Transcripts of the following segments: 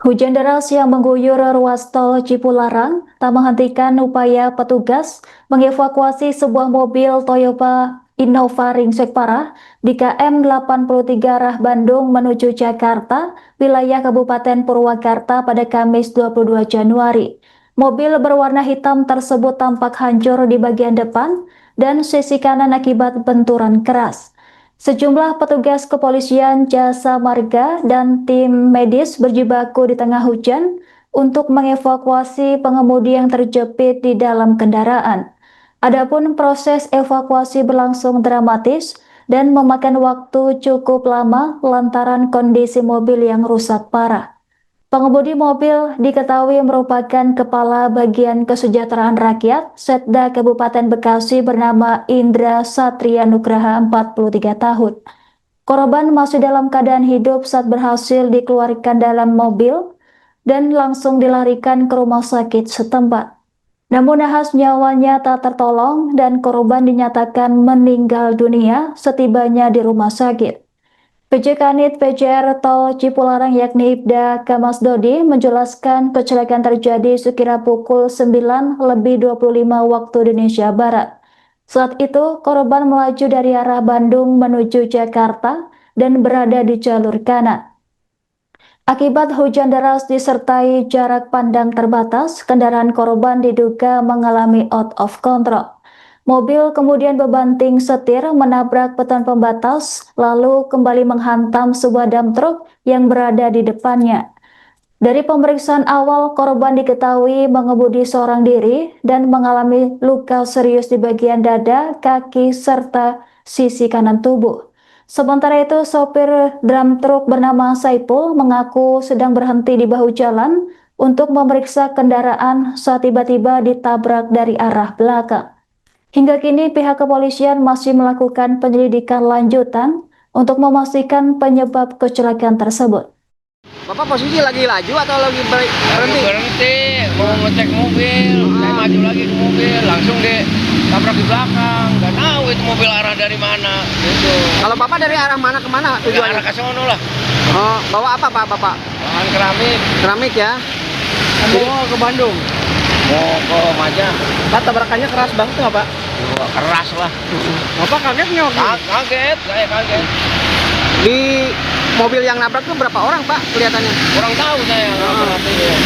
Hujan deras yang mengguyur ruas tol Cipularang tak menghentikan upaya petugas mengevakuasi sebuah mobil Toyota Innova ringsek parah di KM 83 arah Bandung menuju Jakarta, wilayah Kabupaten Purwakarta pada Kamis 22 Januari. Mobil berwarna hitam tersebut tampak hancur di bagian depan dan sisi kanan akibat benturan keras. Sejumlah petugas kepolisian, jasa marga, dan tim medis berjibaku di tengah hujan untuk mengevakuasi pengemudi yang terjepit di dalam kendaraan. Adapun proses evakuasi berlangsung dramatis dan memakan waktu cukup lama lantaran kondisi mobil yang rusak parah. Pengemudi mobil diketahui merupakan Kepala Bagian Kesejahteraan Rakyat Setda Kabupaten Bekasi bernama Indra Satria Nugraha 43 tahun. Korban masih dalam keadaan hidup saat berhasil dikeluarkan dalam mobil dan langsung dilarikan ke rumah sakit setempat. Namun nahas nyawanya tak tertolong dan korban dinyatakan meninggal dunia setibanya di rumah sakit. PJ Kanit PJR Tol Cipularang yakni Ibda Kamasdodi menjelaskan kecelakaan terjadi sekira pukul 9:25 waktu Indonesia Barat. Saat itu korban melaju dari arah Bandung menuju Jakarta dan berada di jalur kanan. Akibat hujan deras disertai jarak pandang terbatas, kendaraan korban diduga mengalami out of control. Mobil kemudian bebanting setir menabrak beton pembatas, lalu kembali menghantam sebuah dam truk yang berada di depannya. Dari pemeriksaan awal, korban diketahui mengemudi seorang diri dan mengalami luka serius di bagian dada, kaki, serta sisi kanan tubuh. Sementara itu, sopir dam truk bernama Saipul mengaku sedang berhenti di bahu jalan untuk memeriksa kendaraan saat tiba-tiba ditabrak dari arah belakang. Hingga kini pihak kepolisian masih melakukan penyelidikan lanjutan untuk memastikan penyebab kecelakaan tersebut. Bapak posisi lagi laju atau lagi berhenti? Berhenti, mau ngecek mobil, saya maju lagi ke mobil, langsung ditabrak di belakang. Gak tahu itu mobil arah dari mana, gitu. Kalau Bapak dari arah mana ke mana Ke tujuannya? arah ke sono lah, Oh, bawa apa Pak Bapak? bahan keramik, Keramik ya? mau ke Bandung, mau ke Majang. Pak, tabrakannya keras banget nggak Pak? Wah, keras lah. Bapak kaget nggak? Kaget, saya kaget. Di mobil yang nabrak tuh berapa orang Pak kelihatannya? Kurang tahu saya, nggak perhatiin.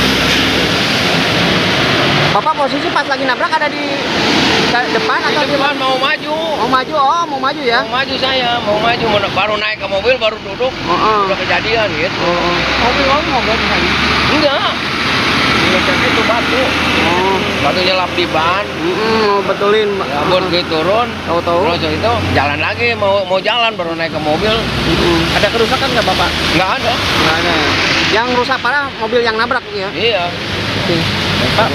Bapak posisi pas lagi nabrak ada di depan atau Di depan mau maju, mau maju? Oh, mau maju ya? mau maju saya, mau maju, baru naik ke mobil, baru duduk, udah kejadian gitu. Mobil mau tadi? Enggak, ngecek itu batu, Oh, batunya lap di ban. mau betulin. Ya, buat gue turun, Tahu-tahu. terus itu jalan lagi, mau jalan baru naik ke mobil. Ada kerusakan nggak Bapak? Nggak ada. Nggak ada. Yang rusak parah mobil yang nabrak ya? Iya. Pak,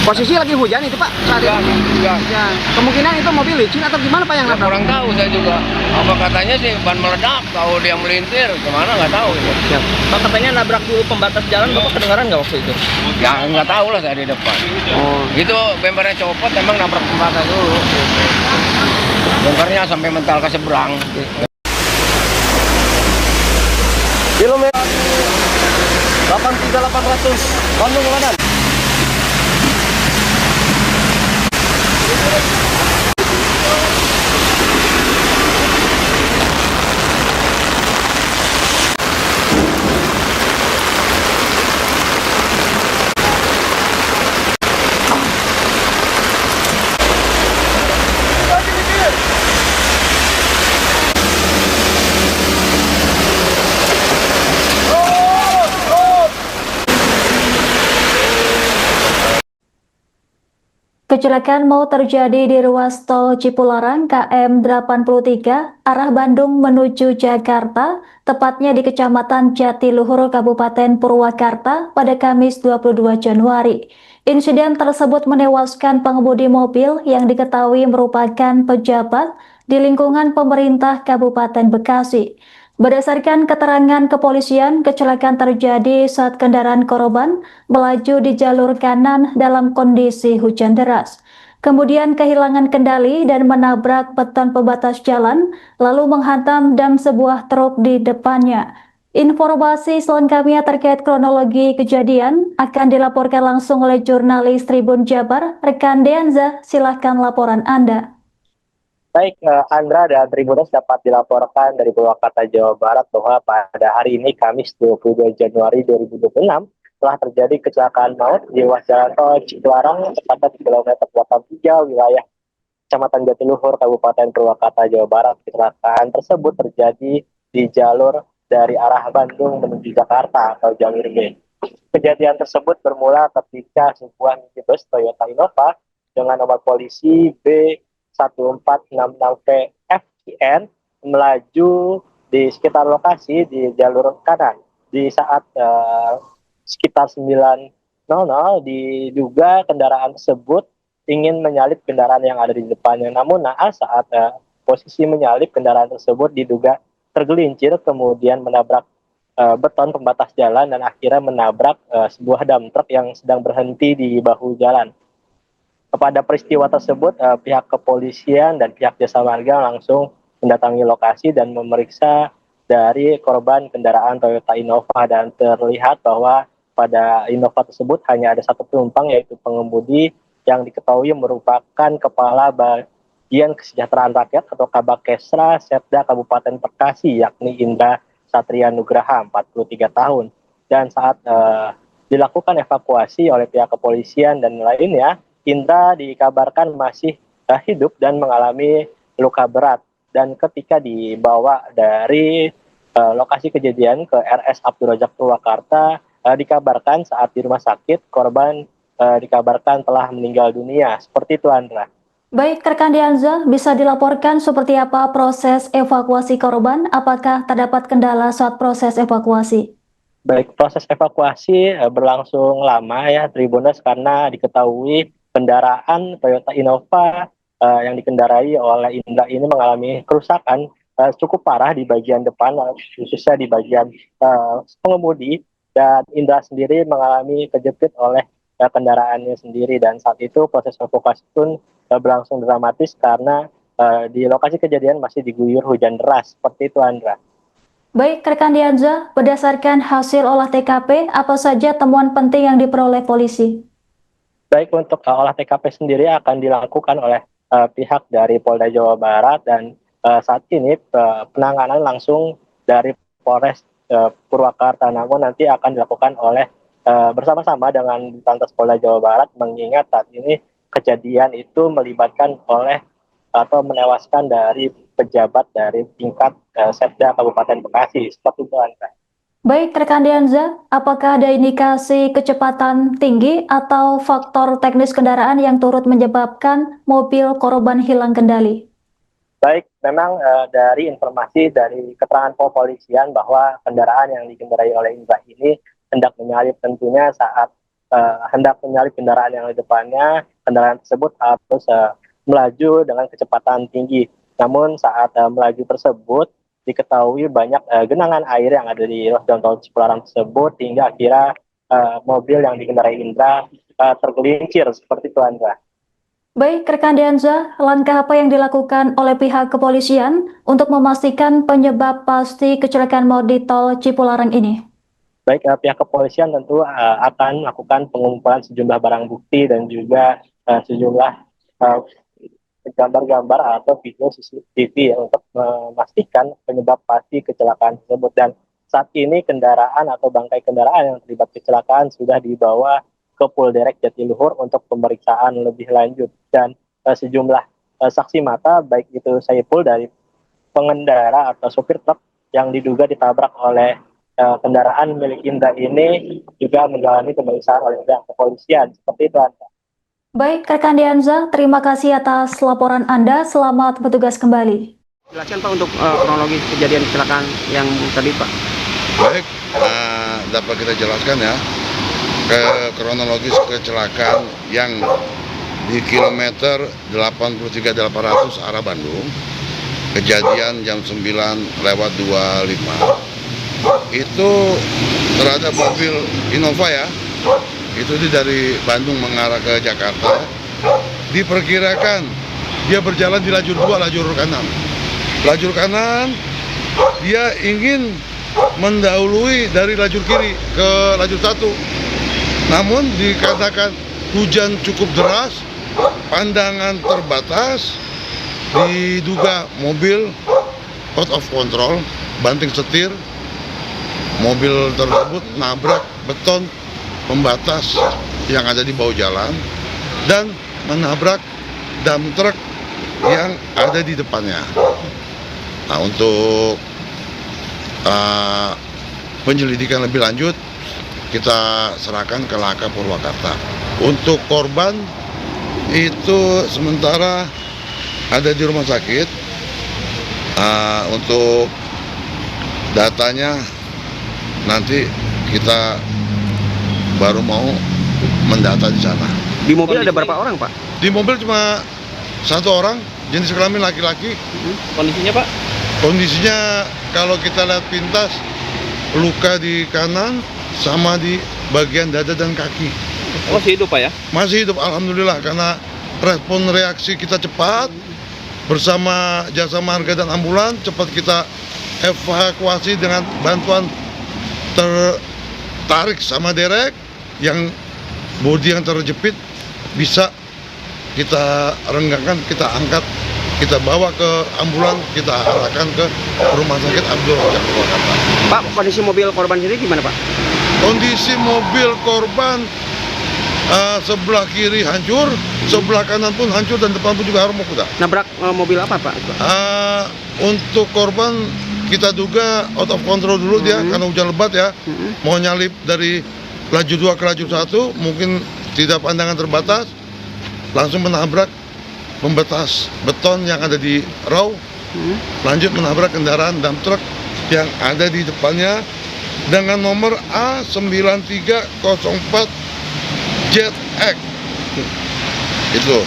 posisi lagi hujan itu Pak saat itu? Enggak. Ya, kemungkinan itu mobil licin atau gimana Pak yang Ya, nabrak? kurang tahu saya juga. Apa katanya sih ban meledak, tahu dia melintir kemana nggak tahu. Ya. Pak katanya nabrak dulu pembatas jalan, Bapak kedengaran nggak waktu itu? Ya nggak tahu lah saya di depan. Oh, Gitu bempernya copot, emang nabrak pembatas dulu. Bempernya sampai mental ke seberang. kilometer 83800 Bandung Komandan. Kecelakaan maut terjadi di ruas tol Cipularang KM 83 arah Bandung menuju Jakarta, tepatnya di Kecamatan Jatiluhur, Kabupaten Purwakarta pada Kamis 22 Januari. Insiden tersebut menewaskan pengemudi mobil yang diketahui merupakan pejabat di lingkungan pemerintah Kabupaten Bekasi. Berdasarkan keterangan kepolisian, kecelakaan terjadi saat kendaraan korban melaju di jalur kanan dalam kondisi hujan deras. Kemudian kehilangan kendali dan menabrak beton pembatas jalan, lalu menghantam dam sebuah truk di depannya. Informasi selengkapnya terkait kronologi kejadian akan dilaporkan langsung oleh jurnalis Tribun Jabar, rekan Deanza. Silahkan laporan Anda. Baik, Andra dan Tribuners dapat dilaporkan dari Purwakarta, Jawa Barat bahwa pada hari ini Kamis 22 Januari 2026 telah terjadi kecelakaan maut di ruas jalan tol Cipularang tepatnya di kilometer 83 wilayah Kecamatan Jatiluhur, Kabupaten Purwakarta, Jawa Barat. Kecelakaan tersebut terjadi di jalur dari arah Bandung menuju Jakarta atau jalur B. Kejadian tersebut bermula ketika sebuah minibus Toyota Innova dengan nomor polisi B1466VFIN melaju di sekitar lokasi di jalur kanan. Di saat sekitar 9.00 diduga kendaraan tersebut ingin menyalip kendaraan yang ada di depannya. Namun naas saat posisi menyalip kendaraan tersebut diduga tergelincir kemudian menabrak beton pembatas jalan dan akhirnya menabrak sebuah dump truck yang sedang berhenti di bahu jalan. Kepada peristiwa tersebut, pihak kepolisian dan pihak jasa marga langsung mendatangi lokasi dan memeriksa dari korban kendaraan Toyota Innova, dan terlihat bahwa pada Innova tersebut hanya ada satu penumpang, yaitu pengemudi yang diketahui merupakan kepala Bagian Kesejahteraan Rakyat atau Kabakesra Setda Kabupaten Bekasi, yakni Indra Satria Nugraha, 43 tahun. Dan saat dilakukan evakuasi oleh pihak kepolisian dan lainnya, Indra dikabarkan masih hidup dan mengalami luka berat. Dan ketika dibawa dari lokasi kejadian ke RS Abdul Razak Purwakarta, dikabarkan saat di rumah sakit korban dikabarkan telah meninggal dunia. Seperti itu, Andra. Baik, rekan Deanza, bisa dilaporkan seperti apa proses evakuasi korban? Apakah terdapat kendala saat proses evakuasi? Baik, proses evakuasi berlangsung lama ya, Tribuners, karena diketahui kendaraan Toyota Innova yang dikendarai oleh Indra ini mengalami kerusakan cukup parah di bagian depan, khususnya di bagian pengemudi, dan Indra sendiri mengalami kejepit oleh kendaraannya sendiri. Dan saat itu proses evakuasi pun berlangsung dramatis karena di lokasi kejadian masih diguyur hujan deras. Seperti itu, Andra. Baik, rekan Deanza, berdasarkan hasil olah TKP, apa saja temuan penting yang diperoleh polisi? Baik, untuk olah TKP sendiri akan dilakukan oleh pihak dari Polda Jawa Barat, dan saat ini penanganan langsung dari Polres Purwakarta, namun nanti akan dilakukan oleh bersama-sama dengan Lantas Polda Jawa Barat, mengingat saat ini kejadian itu melibatkan oleh atau menewaskan dari pejabat dari tingkat Setda Kabupaten Bekasi. Seperti itu, Anda. Baik, rekan Deanza, apakah ada indikasi kecepatan tinggi atau faktor teknis kendaraan yang turut menyebabkan mobil korban hilang kendali? Baik, memang dari informasi dari keterangan kepolisian bahwa kendaraan yang dikendarai oleh Indra ini hendak menyalip, tentunya saat hendak menyalip kendaraan yang di depannya, kendaraan tersebut harus melaju dengan kecepatan tinggi. Namun saat melaju tersebut diketahui banyak genangan air yang ada di ruas jalan tol Cipularang tersebut, hingga akhirnya mobil yang dikendarai Indra tergelincir. Seperti itu, Andra. Baik, rekan Deanza, langkah apa yang dilakukan oleh pihak kepolisian untuk memastikan penyebab pasti kecelakaan maut di tol Cipularang ini? Baik, pihak kepolisian tentu akan melakukan pengumpulan sejumlah barang bukti dan juga sejumlah gambar-gambar atau video CCTV untuk memastikan penyebab pasti kecelakaan tersebut. Dan saat ini kendaraan atau bangkai kendaraan yang terlibat kecelakaan sudah dibawa ke Polderek Jatiluhur untuk pemeriksaan lebih lanjut. Dan sejumlah saksi mata, baik itu Saiful dari pengendara atau sopir truk yang diduga ditabrak oleh kendaraan milik Indra ini, juga menjalani pemeriksaan oleh pihak kepolisian. Seperti itu, Anda. Baik, rekan Deanza, terima kasih atas laporan Anda. Selamat bertugas kembali. Jelaskan Pak untuk kronologi kejadian kecelakaan yang tadi, Pak. Baik, dapat kita jelaskan ya, kronologis kecelakaan yang di kilometer 83.800 arah Bandung, kejadian jam 9:25. Itu terhadap mobil Innova ya, itu dari Bandung mengarah ke Jakarta. Diperkirakan dia berjalan di lajur 2, lajur kanan. Lajur kanan dia ingin mendahului dari lajur kiri ke lajur 1. Namun dikatakan hujan cukup deras, pandangan terbatas, diduga mobil out of control, banting setir, mobil tersebut nabrak beton pembatas yang ada di bawah jalan dan menabrak dump truck yang ada di depannya. Nah, untuk penyelidikan lebih lanjut kita serahkan ke Laka Purwakarta. Untuk korban itu sementara ada di rumah sakit. Untuk datanya nanti kita baru mau mendata di sana. Di mobil ada berapa orang, Pak? Di mobil cuma 1 orang, jenis kelamin laki-laki. Kondisinya, Pak? Kondisinya kalau kita lihat pintas, luka di kanan sama di bagian dada dan kaki. Masih hidup, Pak ya? Masih hidup, alhamdulillah, karena respon reaksi kita cepat bersama jasa marga dan ambulan, cepat kita evakuasi dengan bantuan tertarik sama derek yang bodi yang terjepit bisa kita renggangkan, kita angkat, kita bawa ke ambulan, kita arahkan ke rumah sakit Abdul Razak Purwakarta. Pak, kondisi mobil korban sendiri gimana, Pak? Kondisi mobil korban sebelah kiri hancur, sebelah kanan pun hancur dan depan pun juga remuk udah. Nabrak mobil apa, Pak? Untuk korban kita duga out of control dulu dia karena hujan lebat ya. Mau nyalip dari lajur 2 ke lajur 1, mungkin tidak pandangan terbatas, langsung menabrak pembatas beton yang ada di raw, lanjut menabrak kendaraan dump truck yang ada di depannya dengan nomor A9304 ZX. Itu.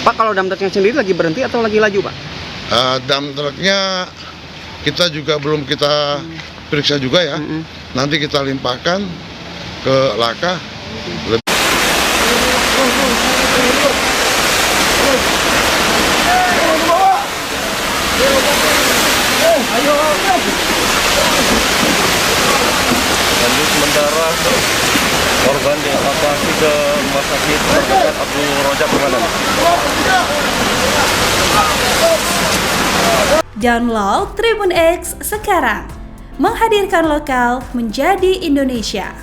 Pak, kalau dump trucknya sendiri lagi berhenti atau lagi laju, Pak? Dump trucknya kita juga belum kita periksa juga ya. Nanti kita limpahkan ke Laka. Lanjut sementara korban dievakuasi ke rumah sakit terdekat Abdul Razak Purwakarta. Download Tribun X sekarang, menghadirkan lokal menjadi Indonesia.